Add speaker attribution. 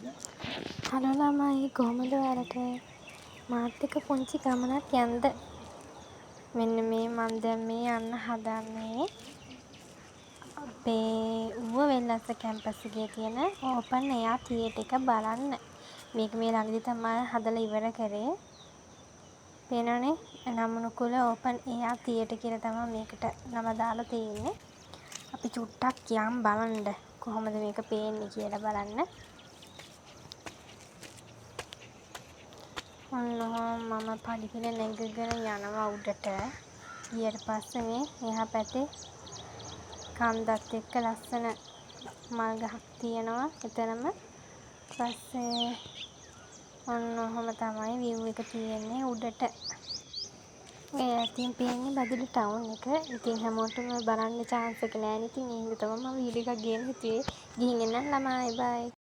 Speaker 1: Hello ළමයි කොහොමද ඔයාලට? මාත් එක්ක පුංචි ගමනක් යන්ද? මෙන්න මේ මම දැන් මේ යන්න හදන්නේ අපේ ඌව වෙල්ලස්ස කැම්පස් එකේ තියෙන ඕපන් එයාර් තියේටර් එක බලන්න. මේක මේ ළඟදි තමයි හදලා ඉවර කරේ. පේනවනේ නමනුකුල ඕපන් එයාර් තියේටර් කියලා තමයි මේකට නම දාලා තියෙන්නේ. අපි චුට්ටක් යන් බලන්න කොහොමද මේක පේන්නේ කියලා බලන්න. ඔන්න මම පඩිපෙළ නැගගෙන යනවා උඩට. ඊට පස්සේ මේ එහා පැත්තේ කන්දත් එක්ක ලස්සන මල් ගහක් තියෙනවා එතනම. පස්සේ ඔන්න ඔහොම තමයි view එක තියෙන්නේ උඩට. ඔය ඇතින් පේන්නේ බදුල්ල ටවුන් එක. ඉතින් හැමෝටම බලන්න chance එක නෑනේ. ඉතින් ඒ හින්දා තමයි මම වීඩියෝ එකක් ගේන්න හිතුවේ. ගිහින් එන්නම් ළමයි. බයි.